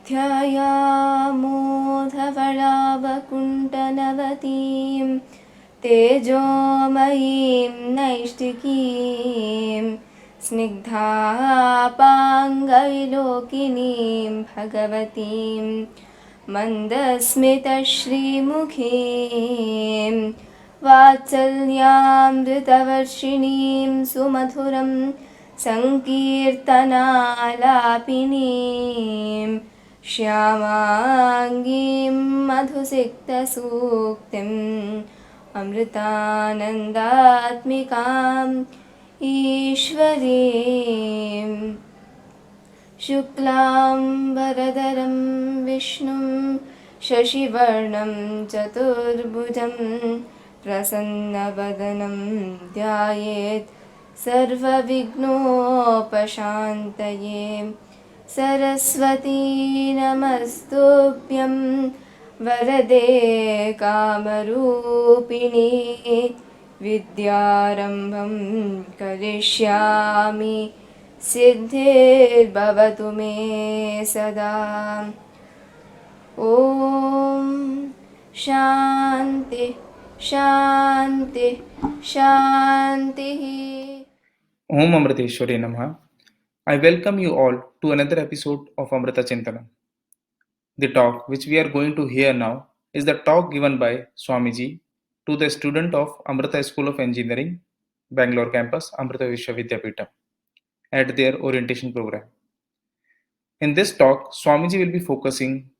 ध्यायामोधवलावकुण्ठनवतीं तेजोमयीं नैष्टिकीं स्निग्धापाङ्गविलोकिनीं भगवतीं मन्दस्मितश्रीमुखीं वात्सल्यामृतवर्षिणीं सुमधुरं सङ्कीर्तनालापिनीं श्यामाङ्गीं मधुसिक्तसूक्तिम् अमृतानन्दात्मिकाम् ईश्वरीं शुक्लाम्बरधरं विष्णुं शशिवर्णं चतुर्भुजं प्रसन्नवदनं ध्यायेत् सर्वविघ्नोपशान्तये। सरस्वती नमस्तुभ्यं वरदे कामरूपिणी विद्यारम्भं करिष्यामि सिद्धिर्भवतु मे सदा। ॐ शान्ति शान्ति शान्तिः। Om Amriteshwari Namaha. I welcome you all to another episode of Amritageetananda. The talk which we are going to hear now is the talk given by Swamiji to the student of Amrita School of Engineering, Bangalore campus, Amrita Vishwavidyapita, at their orientation program. In this talk, Swamiji will be focusing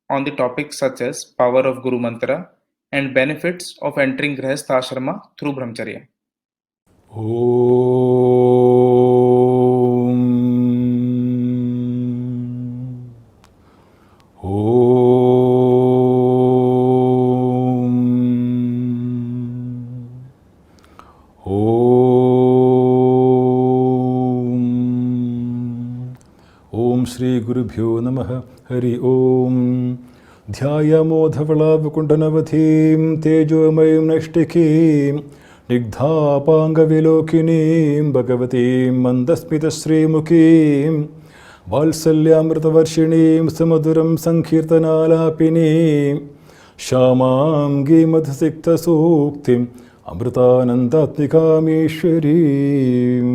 on the topics such as power of Guru Mantra and benefits of entering Grihastha Ashrama through Brahmacharya. Shri Gurubhyo Namaha Hari Om Dhyayamodhavalavakundanavathim Tejomayim Nashtikim Nigdhapangavilokinim Bhagavatim Mandasmita Srimukim Valsalyamritawarshinim Samaduram Sankirtanalapinim Shamangi Madhasikta Suktim Amritanandatmikam Ishwarim.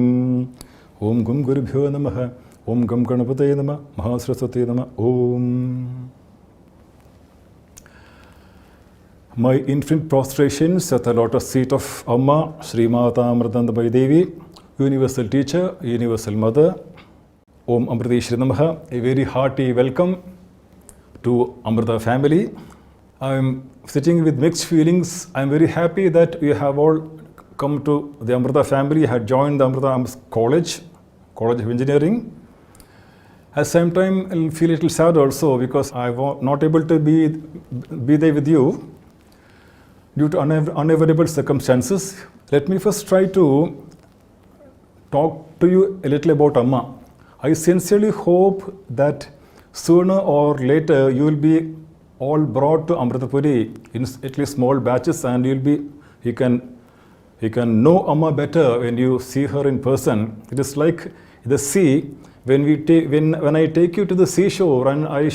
Om Gum Gurubhyo Namaha. Om Gam Ganapataye Namah, Mahasaraswataye Namah, Om. My infinite prostrations at the lotus feet of Amma, Sri Mata Amritanandabayi Devi, Universal Teacher, Universal Mother. Om Amriteshwari Namaha. A very hearty welcome to Amrita family. I am sitting with mixed feelings. I am very happy that you have all come to the Amrita family, had joined the Amrita College of Engineering. At the same time, I'll feel a little sad also because I was not able to be there with you due to unavoidable circumstances. Let me first try to talk to you a little about Amma. I sincerely hope that sooner or later you will be all brought to amritapuri in at least small batches, and you can know Amma better when you see her in person. It is like the sea. When I take you to the seashore and I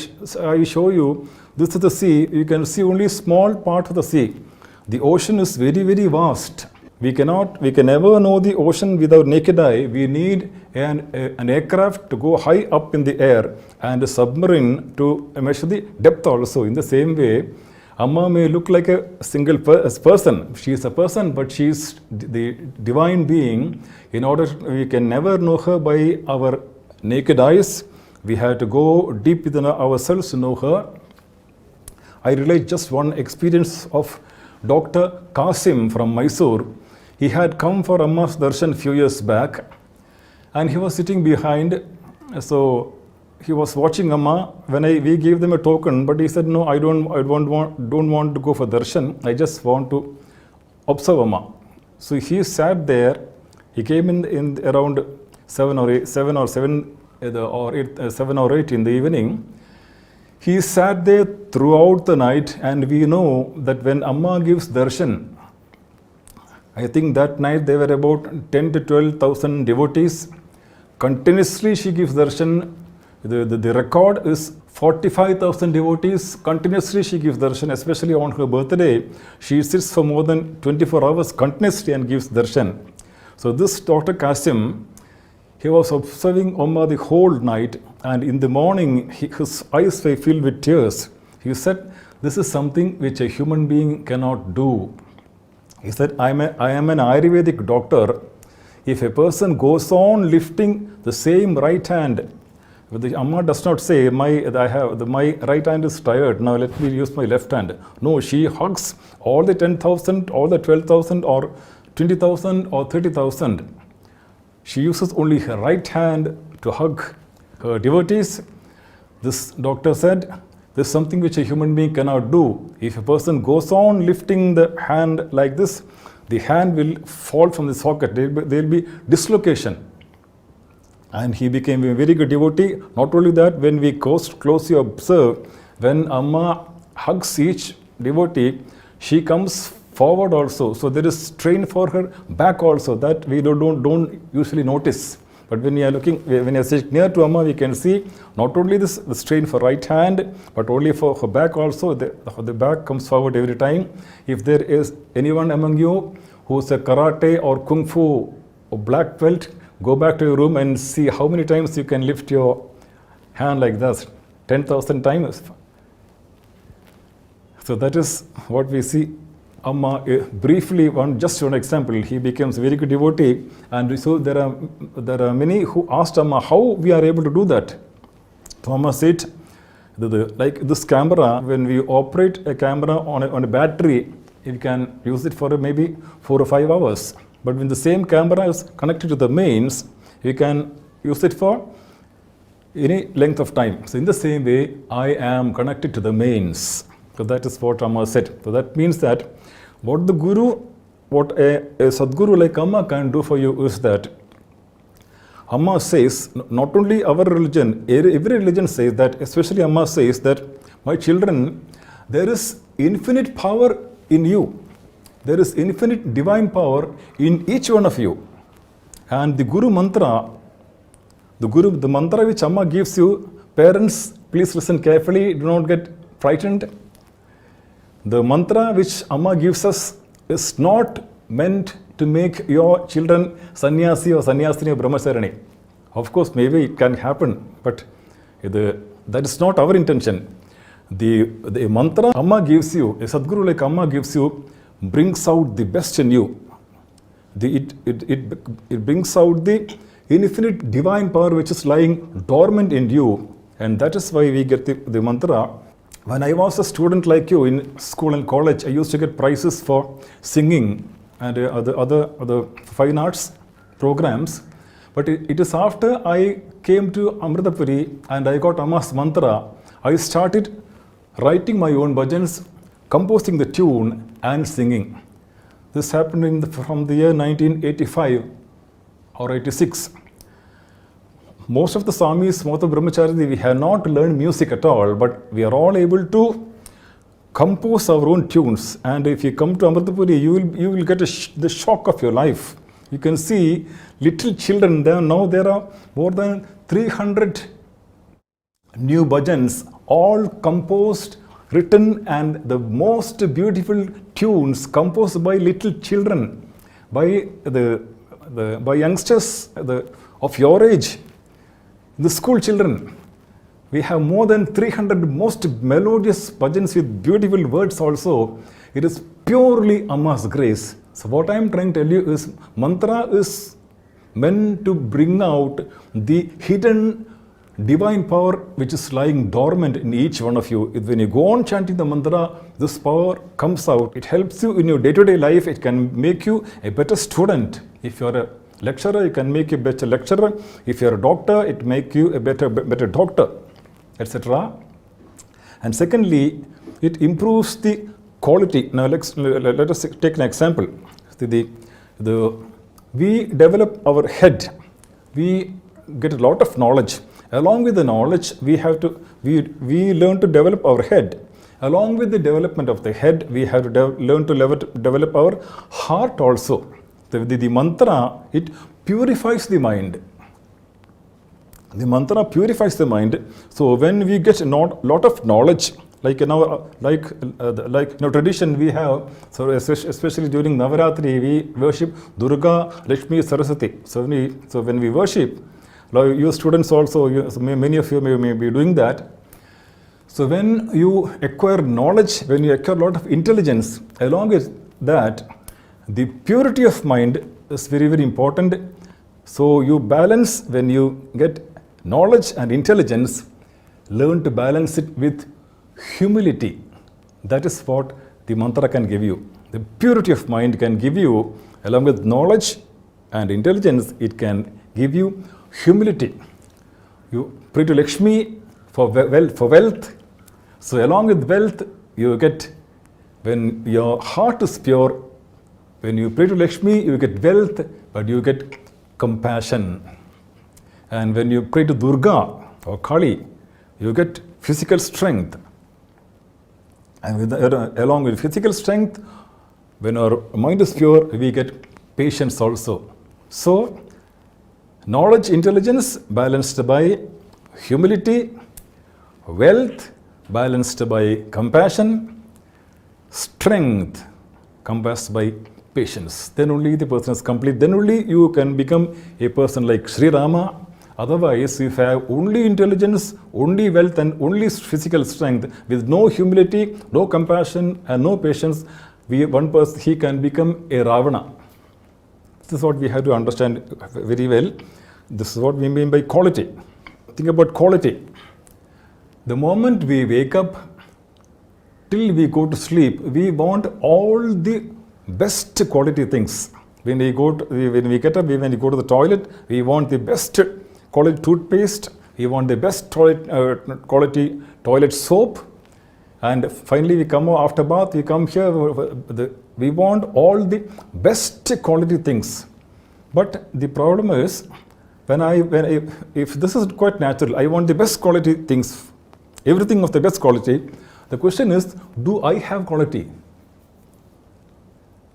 show you this is the sea, you can see only small part of the sea. The ocean is very, very vast. We can never know the ocean with our naked eye. We need an aircraft to go high up in the air and a submarine to measure the depth also. In the same way, Amma may look like a single person. She is a person, but she is the divine being. We can never know her by our naked eyes. We have to go deep within ourselves to know her. I relate just one experience of Dr. Qasim from Mysore. He had come for Amma's darshan few years back, and he was sitting behind. So he was watching Amma when we gave them a token, but he said, "No, I don't want to go for darshan. I just want to observe Amma." So he sat there. He came in around 7 or 7 or 8 in the evening. He sat there throughout the night, and we know that when Amma gives darshan, I think that night there were about 10 to 12,000 devotees. Continuously she gives darshan. The record is 45,000 devotees. Continuously she gives darshan, especially on her birthday. She sits for more than 24 hours continuously and gives darshan. So this Dr. Kasim, he was observing Amma the whole night, and in the morning his eyes were filled with tears. He said, "This is something which a human being cannot do." He said, I am an Ayurvedic doctor. If a person goes on lifting the same right hand, the Amma does not say, my right hand is tired, now let me use my left hand. No, she hugs all the 10,000, all the 12,000 or 20,000 or 30,000. She uses only her right hand to hug her devotees. This doctor said, this is something which a human being cannot do. If a person goes on lifting the hand like this, the hand will fall from the socket. There will be dislocation. And he became a very good devotee. Not only that, when we closely observe, when Amma hugs each devotee, she comes forward also. So there is strain for her back also that we don't usually notice. But when you are sitting near to Amma, we can see not only the strain for right hand, but only for her back also. The back comes forward every time. If there is anyone among you who is a karate or kung fu or black belt, go back to your room and see how many times you can lift your hand like that. 10,000 times. So that is what we see. Amma, briefly, just one example, he becomes a very good devotee, and so there are many who asked Amma how we are able to do that. So Amma said, like this camera, when we operate a camera on a battery, you can use it for maybe 4 or 5 hours. But when the same camera is connected to the mains, you can use it for any length of time. So in the same way, I am connected to the mains. So that is what Amma said. So that means that what a Sadguru like Amma can do for you is that Amma says, not only our religion, every religion says that, especially Amma says that, my children, there is infinite power in you. There is infinite divine power in each one of you. And the Guru mantra, the mantra which Amma gives you, parents, please listen carefully, do not get frightened. The mantra which Amma gives us is not meant to make your children sannyasi or sannyasini or brahmacharani. Of course, maybe it can happen, but that is not our intention. The mantra Amma gives you, a Sadguru like Amma gives you, brings out the best in you. It brings out the infinite divine power which is lying dormant in you, and that is why we get the mantra. When I was a student like you in school and college, I used to get prizes for singing and other fine arts programs. But it is after I came to Amritapuri and I got Amma's mantra, I started writing my own bhajans, composing the tune and singing. This happened from the year 1985 or 86. Most of the Swamis, most of the Brahmacharis, we have not learned music at all, but we are all able to compose our own tunes. And if you come to Amritapuri, you will get the shock of your life. You can see little children there. Now there are more than 300 new bhajans, all composed, written, and the most beautiful tunes composed by little children, by youngsters of your age. The school children, we have more than 300 most melodious bhajans with beautiful words also. It is purely Amma's grace. So what I am trying to tell you is, mantra is meant to bring out the hidden divine power which is lying dormant in each one of you. When you go on chanting the mantra, this power comes out. It helps you in your day-to-day life. It can make you a better student. If you are a lecturer, it can make you a better lecturer. If you are a doctor, it make you a better doctor, etc. And secondly, it improves the quality. Now let us take an example. We develop our head. We get a lot of knowledge. Along with the knowledge, we learn to develop our head. Along with the development of the head, we have to learn to develop our heart also. The mantra, it purifies the mind. The mantra purifies the mind. So when we get a lot of knowledge, like in our tradition we have, so especially during Navaratri, we worship Durga, Lakshmi, Saraswati. So when we worship, you students also, many of you may be doing that. So when you acquire knowledge, when you acquire a lot of intelligence, along with that, the purity of mind is very, very important. So you balance, when you get knowledge and intelligence, learn to balance it with humility. That is what the mantra can give you. The purity of mind can give you, along with knowledge and intelligence, it can give you humility. You pray to Lakshmi for wealth. So along with wealth, you get, when your heart is pure, when you pray to Lakshmi, you get wealth, but you get compassion. And when you pray to Durga or Kali, you get physical strength. And along with physical strength, when our mind is pure, we get patience also. So, knowledge, intelligence balanced by humility, wealth balanced by compassion, strength compassed by patience. Then only the person is complete. Then only you can become a person like Sri Rama. Otherwise, if you have only intelligence, only wealth and only physical strength, with no humility, no compassion and no patience, one person, he can become a Ravana. This is what we have to understand very well. This is what we mean by quality. Think about quality. The moment we wake up till we go to sleep, we want all the best quality things. When we get up, when we go to the toilet, we want the best quality toothpaste, we want the best quality toilet soap, and finally we come after bath, we come here, we want all the best quality things. But the problem is, if this is quite natural, I want the best quality things, everything of the best quality. The question is, do I have quality?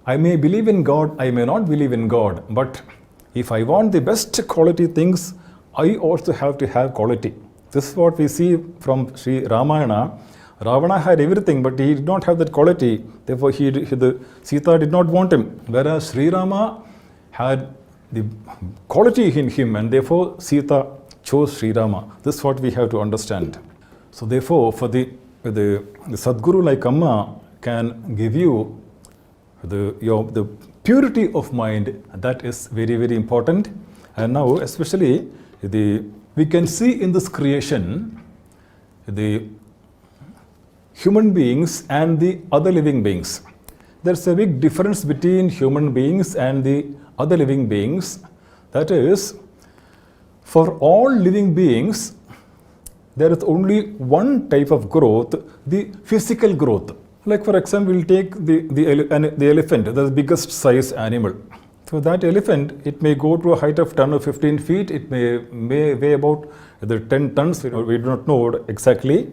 I may believe in God, I may not believe in God, but if I want the best quality things, I also have to have quality. This is what we see from Sri Ramayana. Ravana had everything, but he did not have that quality. Therefore, Sita did not want him. Whereas Sri Rama had the quality in him, and therefore Sita chose Sri Rama. This is what we have to understand. So therefore, for the Sadguru like Amma can give you the purity of mind. That is very, very important. And now, especially, we can see in this creation the human beings and the other living beings. There's a big difference between human beings and the other living beings. That is, for all living beings, there is only one type of growth, the physical growth. Like for example, we'll take the elephant, the biggest size animal. So that elephant, it may go to a height of 10 or 15 feet, it may weigh about 10 tons, we do not know exactly.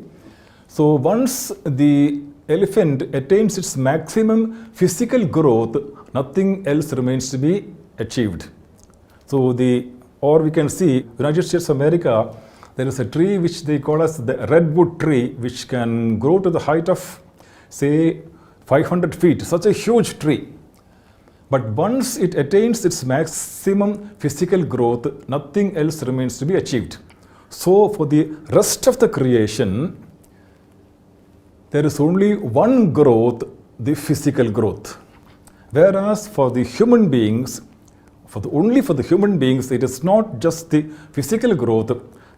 So once the elephant attains its maximum physical growth, nothing else remains to be achieved. So or we can see, United States of America, there is a tree which they call as the redwood tree, which can grow to the height of, say, 500 feet, such a huge tree. But once it attains its maximum physical growth, nothing else remains to be achieved. So for the rest of the creation, there is only one growth, the physical growth. Whereas for the human beings, only for the human beings, it is not just the physical growth.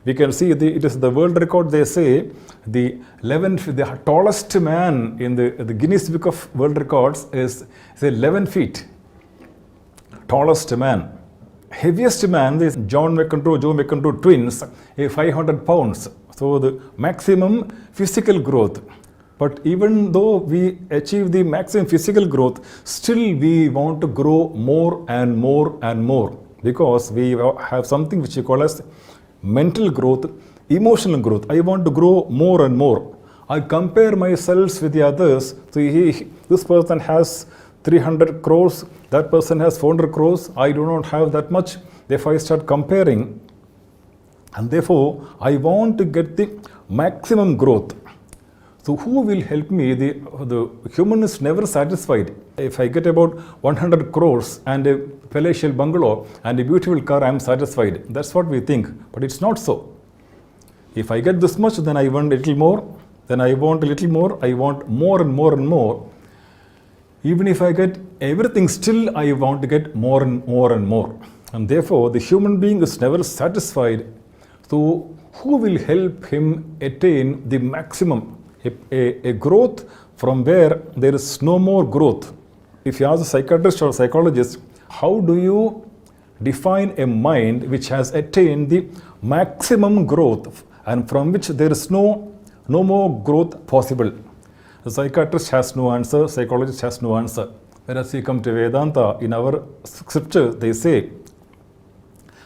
We can see it is the world record. They say the tallest man in the Guinness Book of World Records is 11 feet. Tallest man. Heaviest man is Joe McEnroe twins, 500 pounds. So the maximum physical growth. But even though we achieve the maximum physical growth, still we want to grow more and more and more, because we have something which we call as mental growth, emotional growth. I want to grow more and more. I compare myself with the others. So this person has 300 crores, that person has 400 crores, I do not have that much. Therefore, I start comparing. And therefore, I want to get the maximum growth. So who will help me? The human is never satisfied. If I get about 100 crores and a palatial bungalow and a beautiful car, I am satisfied. That's what we think. But it's not so. If I get this much, then I want a little more. Then I want a little more. I want more and more and more. Even if I get everything, still I want to get more and more and more. And therefore, the human being is never satisfied. So who will help him attain the maximum? A growth from where there is no more growth. If you ask a psychiatrist or psychologist, how do you define a mind which has attained the maximum growth and from which there is no more growth possible? The psychiatrist has no answer, psychologist has no answer. Whereas you come to Vedanta, in our scripture, they say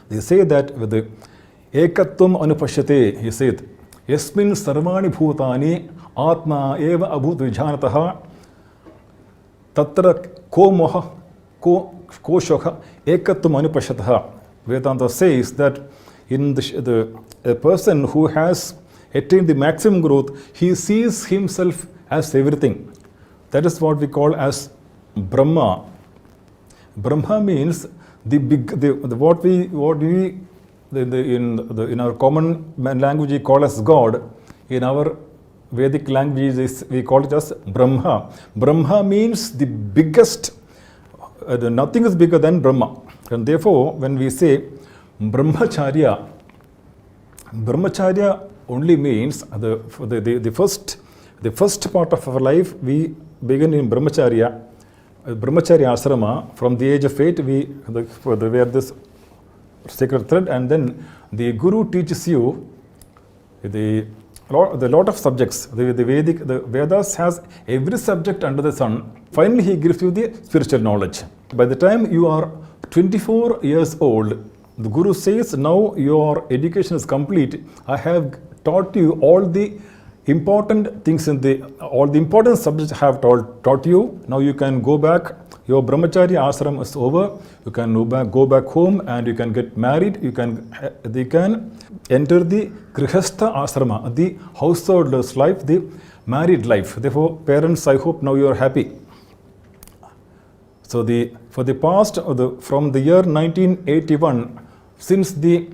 that with the ekatvam anupashyate, he said, yasmin sarvani bhutani atma eva abhut vijhanataha tatra ko moha ko shokha ekatvam anupashyataha. Vedanta says that in a person who has attained the maximum growth, he sees himself as everything. That is what we call as Brahma. Brahma means in our common language we call as God. In our Vedic language we call it as Brahma. Brahma means the biggest. Nothing is bigger than Brahma. And therefore, when we say Brahmacharya only means the first part of our life we begin in Brahmacharya ashrama. From the age of 8 we wear this sacred thread, and then the Guru teaches you the lot of subjects. The Vedas has every subject under the sun. Finally, he gives you the spiritual knowledge. By the time you are 24 years old, the Guru says, now your education is complete. I have taught you all the important things all the important subjects I have taught you. Now you can go back. Your brahmacharya ashram is over. You can go back home and you can get married. They can enter the grihastha ashrama, the householder's life, the married life. Therefore, parents, I hope now you are happy. So for the past, from the year 1981, since the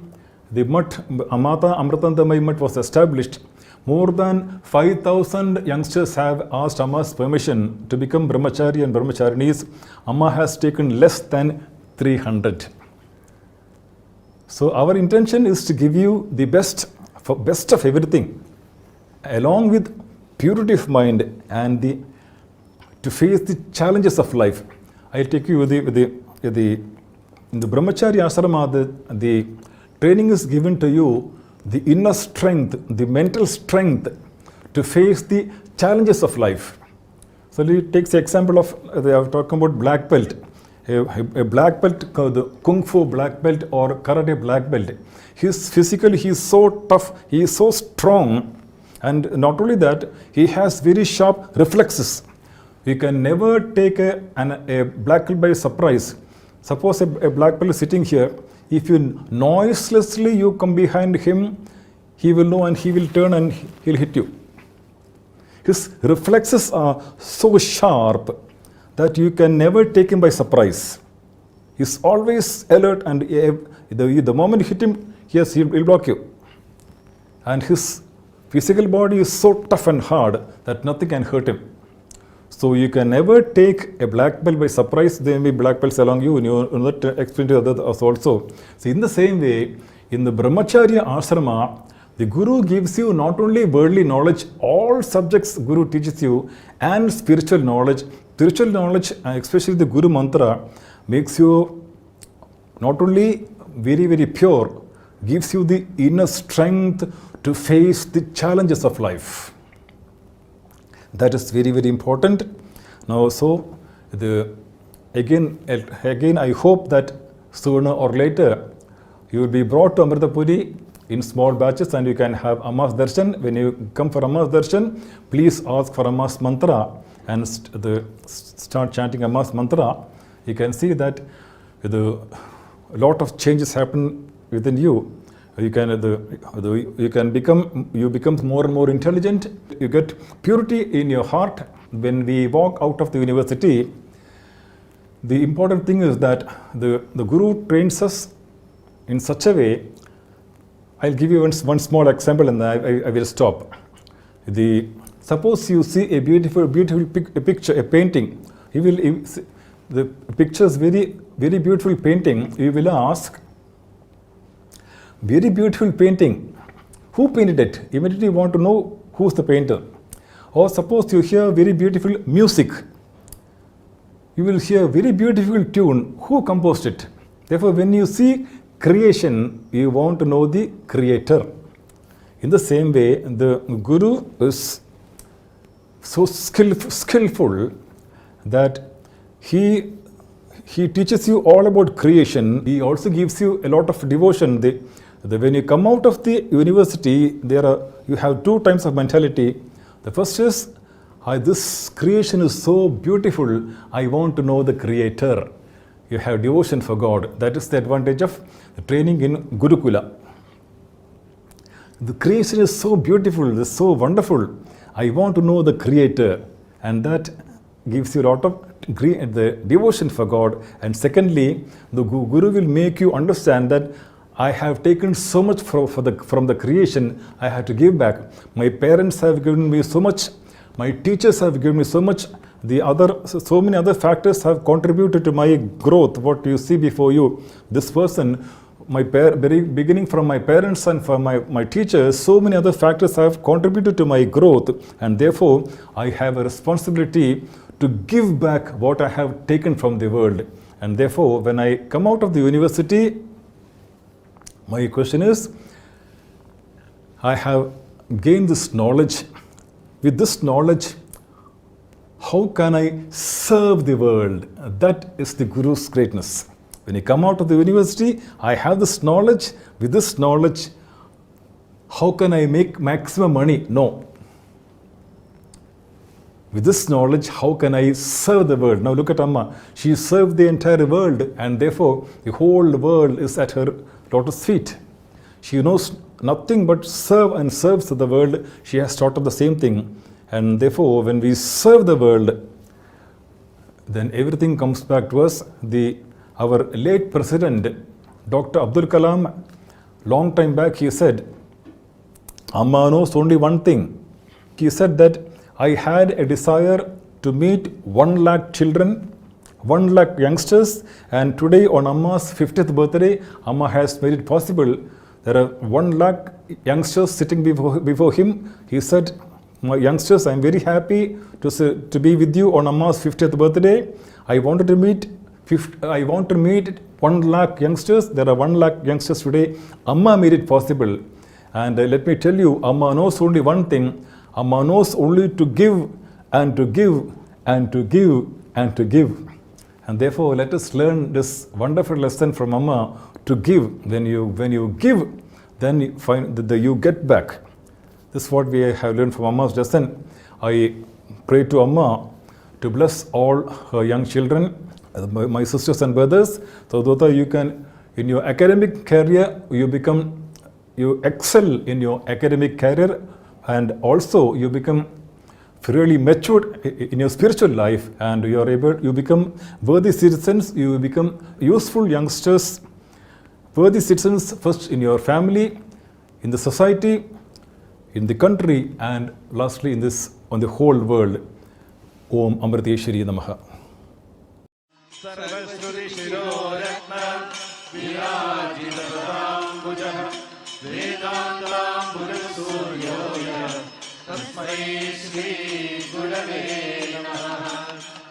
Mutt, Amata Amritanandamayi Mutt was established, more than 5,000 youngsters have asked Amma's permission to become brahmachari and brahmacharinis. Amma has taken less than 300. So our intention is to give you the best of everything, along with purity of mind and to face the challenges of life. I'll take you in the brahmachari ashrama, the training is given to you, the inner strength, the mental strength to face the challenges of life. So it takes the example of, they are talking about black belt. A black belt, the kung fu black belt or karate black belt. Physically he is so tough, he is so strong, and not only that, he has very sharp reflexes. You can never take a black belt by surprise. Suppose a black belt is sitting here. If you noiselessly you come behind him, he will know and he will turn and he'll hit you. His reflexes are so sharp that you can never take him by surprise. He's always alert, and the moment you hit him, yes, he'll block you. And his physical body is so tough and hard that nothing can hurt him. So you can never take a black belt by surprise. There may be black belts along you, and you will not explain to others also. So in the same way, in the brahmacharya ashrama, the Guru gives you not only worldly knowledge, all subjects Guru teaches you, and spiritual knowledge. Spiritual knowledge, especially the Guru mantra, makes you not only very, very pure, gives you the inner strength to face the challenges of life. That is very, very important. Now, so again, I hope that sooner or later you will be brought to Amritapuri in small batches and you can have Amma's darshan. When you come for Amma's darshan, please ask for Amma's mantra and start chanting Amma's mantra. You can see that a lot of changes happen within you. You become more and more intelligent. You get purity in your heart. When we walk out of the university, the important thing is that the Guru trains us in such a way. I'll give you one small example and then I will stop. Suppose you see a beautiful picture, a painting. The picture is very beautiful painting. You will ask, very beautiful painting. Who painted it? Immediately you want to know who's the painter. Or suppose you hear very beautiful music. You will hear very beautiful tune. Who composed it? Therefore, when you see creation, you want to know the creator. In the same way, the Guru is so skillful that he teaches you all about creation. He also gives you a lot of devotion. When you come out of the university, you have two types of mentality. The first is, this creation is so beautiful, I want to know the creator. You have devotion for God. That is the advantage of training in Gurukula. The creation is so beautiful, it's so wonderful. I want to know the creator. And that gives you a lot of the devotion for God. And secondly, the Guru will make you understand that I have taken so much from the creation, I have to give back. My parents have given me so much, my teachers have given me so much, so many other factors have contributed to my growth. What you see before you, this person, beginning from my parents and from my teachers, so many other factors have contributed to my growth, and therefore I have a responsibility to give back what I have taken from the world. And therefore, when I come out of the university, my question is, I have gained this knowledge. With this knowledge, how can I serve the world? That is the Guru's greatness. When you come out of the university, I have this knowledge. With this knowledge, how can I make maximum money? No. With this knowledge, how can I serve the world? Now look at Amma. She served the entire world, and therefore the whole world is at her lotus feet. She knows nothing but serve and serves the world. She has taught us the same thing. And therefore, when we serve the world, then everything comes back to us. Our late president, Dr. Abdul Kalam, long time back, he said, Amma knows only one thing. He said that I had a desire to meet 1 lakh children, 1 lakh youngsters, and today on Amma's 50th birthday, Amma has made it possible. There are 1 lakh youngsters sitting before him. He said, my youngsters, I am very happy to be with you on Amma's 50th birthday. I want to meet 1 lakh youngsters. There are 1 lakh youngsters today. Amma made it possible. And let me tell you, Amma knows only one thing. Amma knows only to give and to give and to give and to give. And therefore, let us learn this wonderful lesson from Amma, to give. When you give, then you find that you get back. This is what we have learned from Amma's lesson. I pray to Amma to bless all her young children, my sisters and brothers, so that you can, in your academic career, you excel in your academic career, and also you become really matured in your spiritual life, and you become worthy citizens, you become useful youngsters, worthy citizens first in your family, in the society, in the country, and lastly on the whole world. Om Amritageetananda Namaha.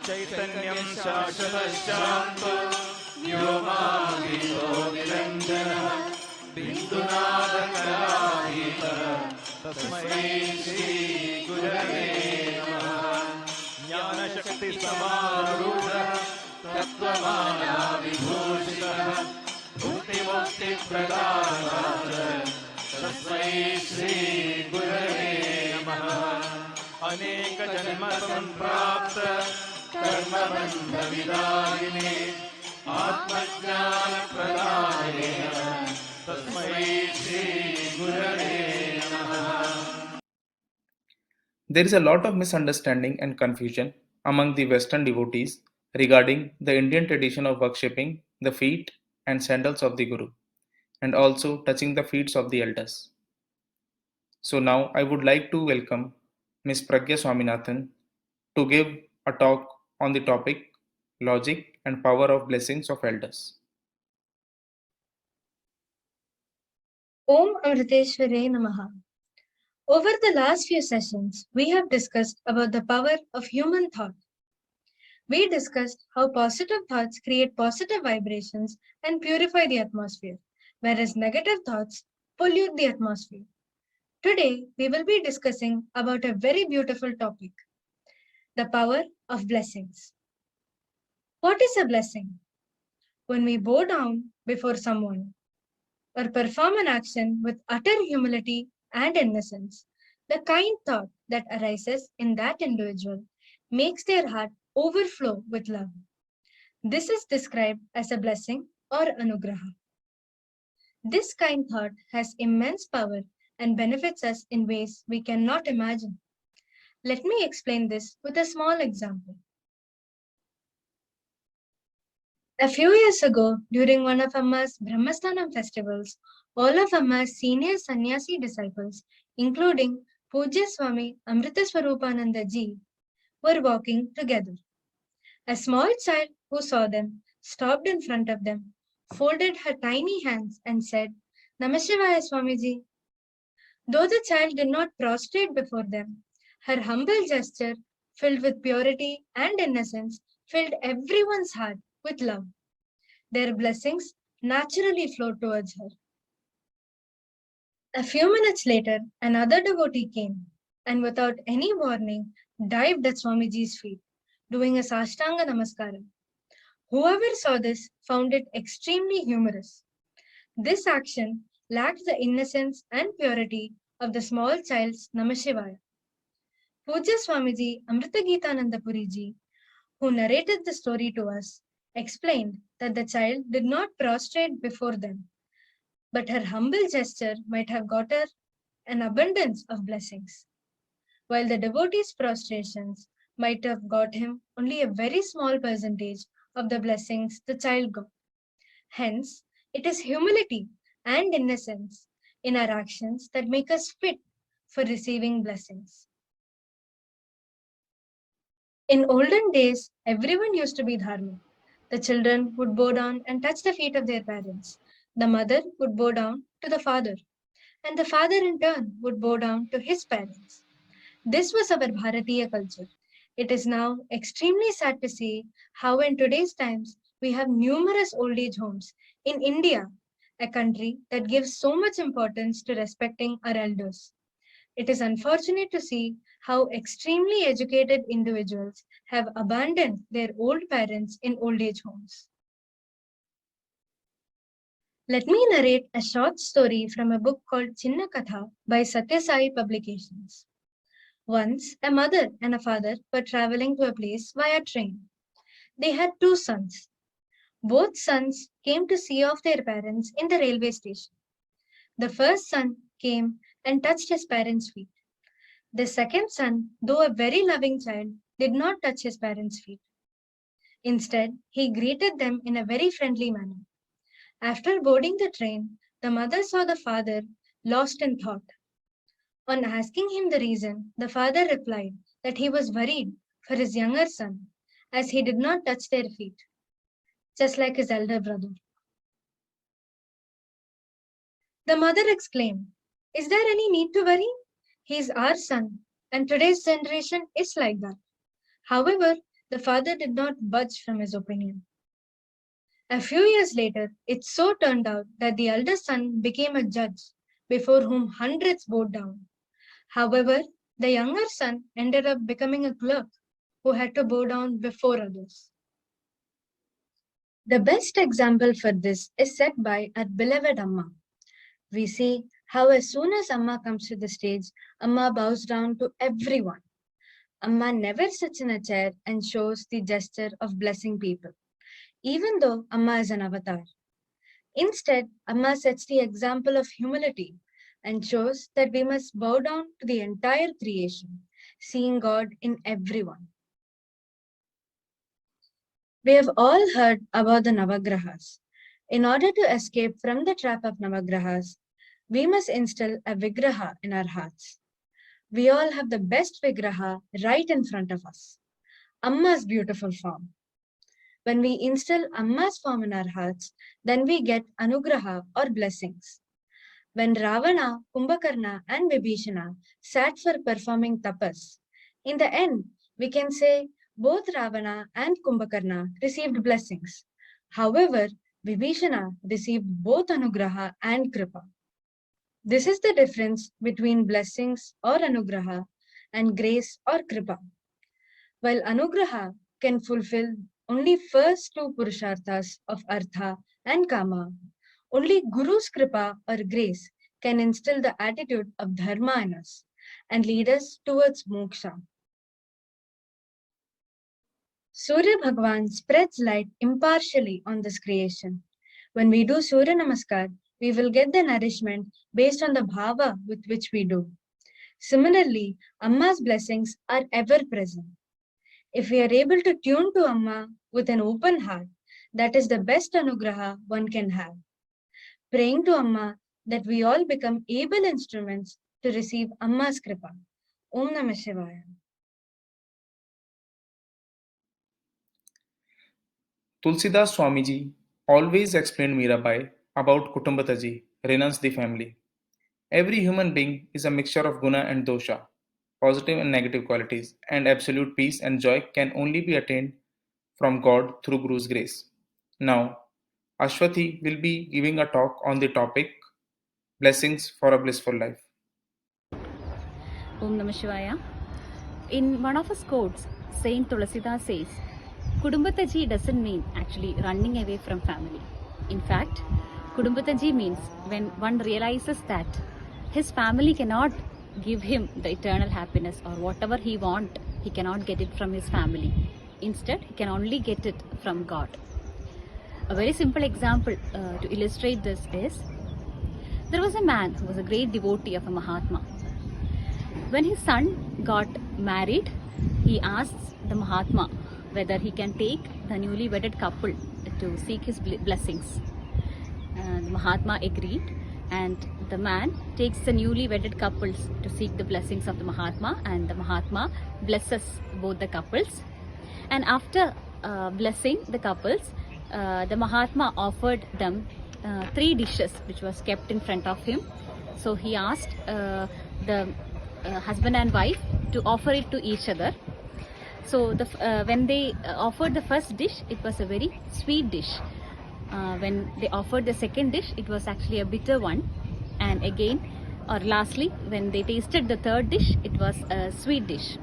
चैतन्यं शाश्वतश्चान्तो व्योमागीतो निरञ्जनः बिन्दुनादकलातीतः तस्मै श्रीगुरवे नमः ज्ञानशक्तिसमारूढः तत्त्वमायाविभूषितः मुक्तिमुक्तिप्रदाता तस्मै श्रीगुरवे नमः अनेकजन्मसम्प्राप्त कर्मबन्धविदारिणे आत्मज्ञानप्रदायिने तस्मै श्रीगुरवे नमः. There is a lot of misunderstanding and confusion among the Western devotees regarding the Indian tradition of worshipping the feet and sandals of the Guru and also touching the feet of the elders. So now I would like to welcome Ms. Pragya Swaminathan to give a talk on the topic Logic and Power of Blessings of Elders. Om Amriteshware Namaha. Over the last few sessions, we have discussed about the power of human thought. We discussed how positive thoughts create positive vibrations and purify the atmosphere, whereas negative thoughts pollute the atmosphere. Today, we will be discussing about a very beautiful topic, the power of blessings. What is a blessing? When we bow down before someone or perform an action with utter humility and innocence, the kind thought that arises in that individual makes their heart overflow with love. This is described as a blessing or anugraha. This kind thought has immense power and benefits us in ways we cannot imagine. Let me explain this with a small example. A few years ago, during one of Amma's Brahmasthanam festivals, all of Amma's senior sannyasi disciples, including Pujya Swami Amritaworld ji, were walking together. A small child who saw them stopped in front of them, folded her tiny hands and said, Namashivaya Swamiji. Though the child did not prostrate before them, her humble gesture, filled with purity and innocence, filled everyone's heart with love. Their blessings naturally flowed towards her. A few minutes later, another devotee came and without any warning dived at Swamiji's feet, doing a Sashtanga Namaskaram. Whoever saw this found it extremely humorous. This action lacked the innocence and purity of the small child's Namashivaya. Pujya Swamiji Amritageetananda Puri ji, who narrated the story to us, explained that the child did not prostrate before them, but her humble gesture might have got her an abundance of blessings, while the devotee's prostrations might have got him only a very small percentage of the blessings the child got. Hence, it is humility and innocence in our actions that make us fit for receiving blessings. In olden days, everyone used to be dharmic. The children would bow down and touch the feet of their parents. The mother would bow down to the father, and the father in turn would bow down to his parents. This was our Bharatiya culture. It is now extremely sad to see how in today's times we have numerous old age homes in India, a country that gives so much importance to respecting our elders. It is unfortunate to see how extremely educated individuals have abandoned their old parents in old age homes. Let me narrate a short story from a book called Chinna Katha by Satya Sai Publications. Once, a mother and a father were traveling to a place via train. They had two sons. Both sons came to see off their parents in the railway station. The first son came and touched his parents' feet. The second son, though a very loving child, did not touch his parents' feet. Instead, he greeted them in a very friendly manner. After boarding the train, the mother saw the father lost in thought. On asking him the reason, the father replied that he was worried for his younger son as he did not touch their feet, just like his elder brother. The mother exclaimed, "Is there any need to worry? He is our son, and today's generation is like that." However, the father did not budge from his opinion. A few years later, it so turned out that the elder son became a judge before whom hundreds bowed down. However, the younger son ended up becoming a clerk who had to bow down before others. The best example for this is set by our beloved Amma. We see How as soon as Amma comes to the stage, Amma bows down to everyone. Amma never sits in a chair and shows the gesture of blessing people, even though Amma is an avatar. Instead, Amma sets the example of humility and shows that we must bow down to the entire creation, seeing God in everyone. We have all heard about the Navagrahas. In order to escape from the trap of Navagrahas, we must instill a Vigraha in our hearts. We all have the best Vigraha right in front of us, Amma's beautiful form. When we instill Amma's form in our hearts, then we get Anugraha or blessings. When Ravana, Kumbhakarna, and Vibhishana sat for performing tapas, in the end, we can say both Ravana and Kumbhakarna received blessings. However, Vibhishana received both Anugraha and Kripa. This is the difference between blessings or Anugraha and grace or Kripa. While Anugraha can fulfill only first two Purusharthas of Artha and Kama, only Guru's Kripa or grace can instill the attitude of Dharma in us and lead us towards moksha. Surya Bhagwan spreads light impartially on this creation. When we do Surya Namaskar, we will get the nourishment based on the bhava with which we do. Similarly, Amma's blessings are ever present. If we are able to tune to Amma with an open heart, that is the best anugraha one can have. Praying to Amma that we all become able instruments to receive Amma's kripa. Om Namah Shivaya. Tulsidas Swamiji always explained Mirabai about Kutumbataji, renounce the family. Every human being is a mixture of guna and dosha, positive and negative qualities, and absolute peace and joy can only be attained from God through Guru's grace. Now, Ashwathi will be giving a talk on the topic Blessings for a Blissful Life. Om Namah Shivaya. In one of his quotes, Saint Tulsidas says, Kudumbataji doesn't mean actually running away from family. In fact, Kudumbataji means when one realizes that his family cannot give him the eternal happiness or whatever he wants, he cannot get it from his family. Instead, he can only get it from God. A very simple example to illustrate this is, there was a man who was a great devotee of a Mahatma. When his son got married, he asks the Mahatma whether he can take the newly wedded couple to seek his blessings. The Mahatma agreed, and the man takes the newly wedded couples to seek the blessings of the Mahatma, and the Mahatma blesses both the couples. And after blessing the couples, the Mahatma offered them 3 dishes which was kept in front of him. So he asked the husband and wife to offer it to each other. So when they offered the first dish, it was a very sweet dish. When they offered the second dish, it was actually a bitter one. And again, or lastly, when they tasted the third dish, it was a sweet dish.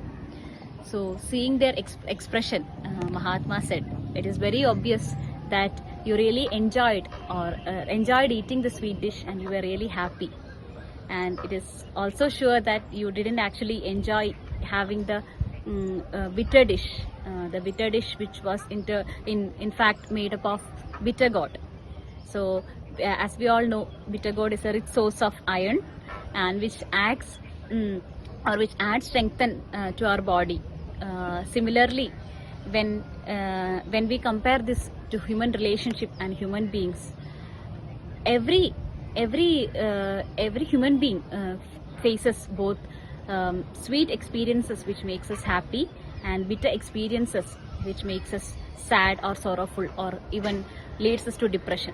So seeing their expression, Mahatma said, it is very obvious that you really enjoyed eating the sweet dish and you were really happy. And it is also sure that you didn't actually enjoy having the bitter dish, which was in fact made up of bitter gourd. So as we all know, bitter gourd is a rich source of iron, and which adds strength to our body. Similarly, when we compare this to human relationship and human beings, every human being faces both sweet experiences which makes us happy and bitter experiences which makes us sad or sorrowful or even leads us to depression.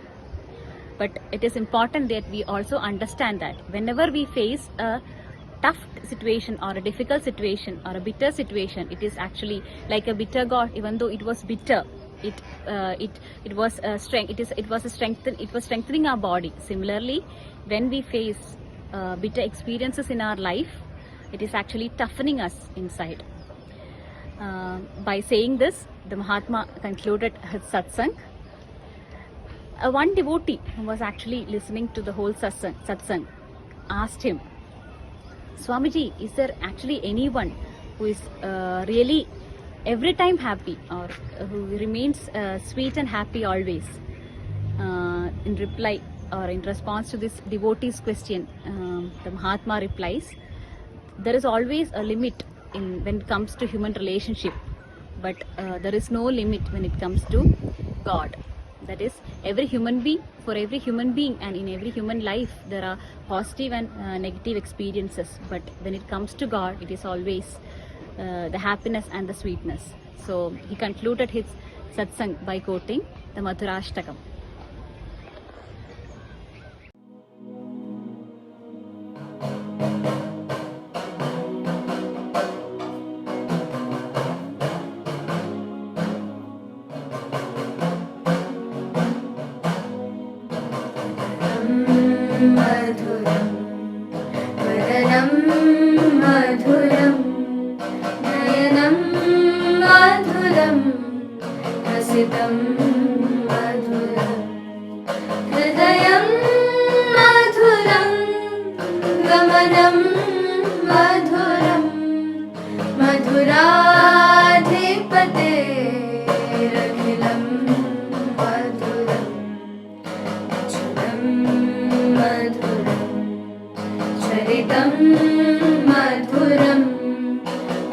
But it is important that we also understand that whenever we face a tough situation or a difficult situation or a bitter situation, it is actually like a bitter gourd. Even though it was bitter, it was strengthening our body. Similarly, when we face bitter experiences in our life, it is actually toughening us inside. By saying this, the Mahatma concluded his satsang. One devotee who was actually listening to the whole satsang asked him, Swamiji, is there actually anyone who is really every time happy, or who remains sweet and happy always? In reply, or in response to this devotee's question, the Mahatma replies, there is always a limit when it comes to human relationship, but there is no limit when it comes to God. That is, every human being, for every human being and in every human life, there are positive and negative experiences, but when it comes to God, it is always the happiness and the sweetness. So he concluded his satsang by quoting the Madhurashtakam. मधुरं वदनं मधुरं नयनं मधुरं हसितं मधुरं हृदयं मधुरं गमनं मधुरं मधुराधिपतेरखिलं मधुरम् चरितं मधुरं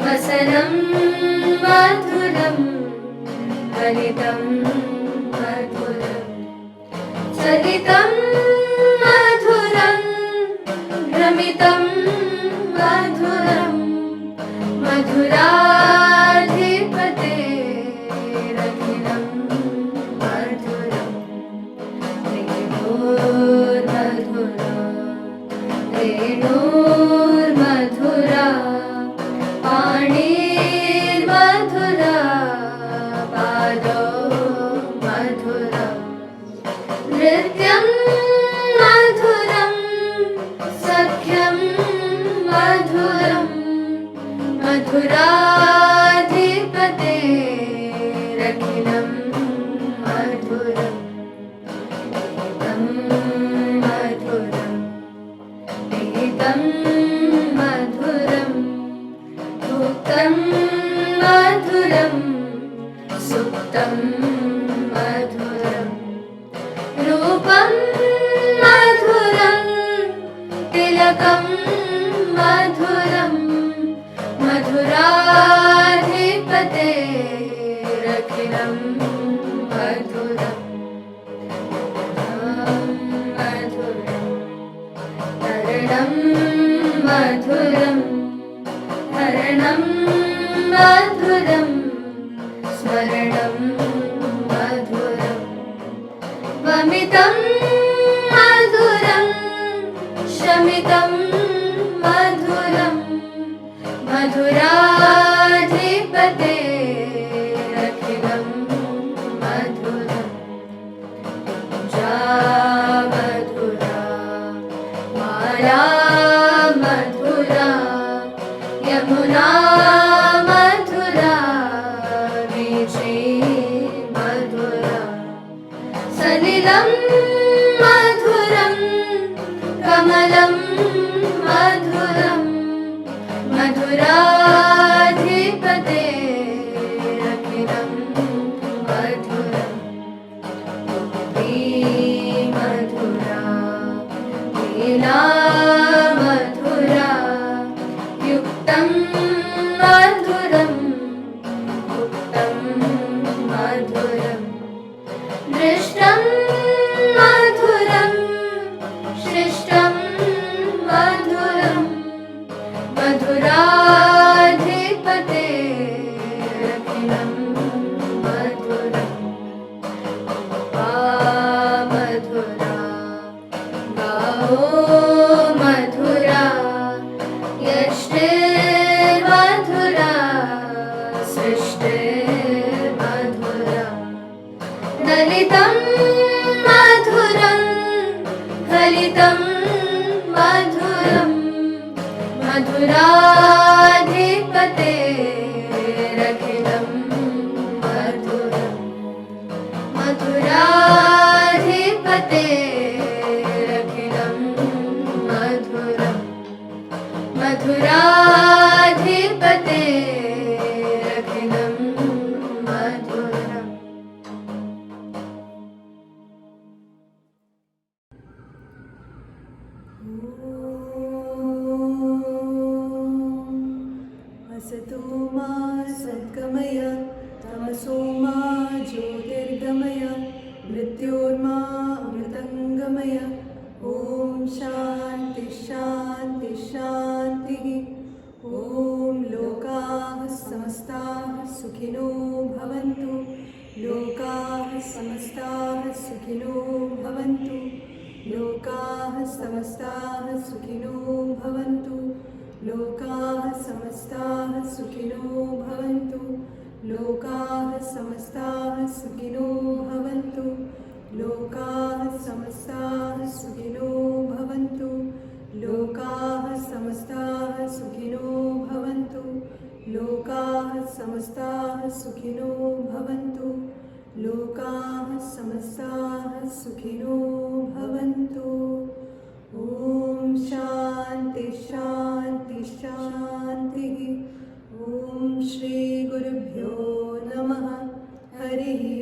वसनं मधुरं हरितं मधुरं चरितं मधुरं भ्रमितं मधुरं मधुराधिपतेरखिलं मधुरम् रेणुर्मधुरा पाणिर्मधुरा पादो मधुरा नृत्यं मधुरं सख्यं मधुरं मधुराधिपतेरखिलं मधुरम् मधुरं मधुरं भुक्तं मधुरं सुप्तं मधुरं रूपं मधुरं तिलकं मधुरं मधुराधिपतेरखिलं मधुरम् मधुरं हरणं मधुरं स्मरणं मधुरं वमितं मधुरं शमितं मधुरं मधुराधिपतेरखिलं मधुरम् मधुरा माला मधुरा यमुना मधुरा वीची मधुरा सलिलं मधुरं कमलं मधुरं मधुराधिपतेरखिलं मधुरम् मधुरा लीला मधुरा युक्तं मधुरं मुक्तं मधुरं दृष्टं मधुरं सृष्टं मधुरं मधुराधिपतेरखिलं मधुरम् मधुरा गाओ मधुरा यष्टिर्मधुरा सृष्टिर्मधुरा ललितं मधुरं हरितं मधुरं मधुराधिपतेरखिलं मधुरम् मधुराधिपतेरखिलं मधुरम् असतो मा सद्गमय तमसो मा ज्योतिर्गमय मृत्योर्मा अमृतङ्गमय ॐ शान्ति शान्ति शान्तिः ॐ लोकाः समस्ताः सुखिनो भवन्तु लोकाः समस्ताः सुखिनो भवन्तु लोकाः समस्ताः सुखिनो भवन्तु लोकाः समस्ताः सुखिनो भवन्तु लोकाः समस्ताः सुखिनो भवन्तु लोकाः समस्ताः सुखिनो भवन्तु लोकाः समस्ताः सुखिनो भवन्तु लोकाः समस्ताः सुखिनो भवन्तु लोकाः समस्ताः सुखिनो भवन्तु ॐ शान्ति शान्ति शान्तिः ॐ श्री गुरुभ्यो नमः हरिः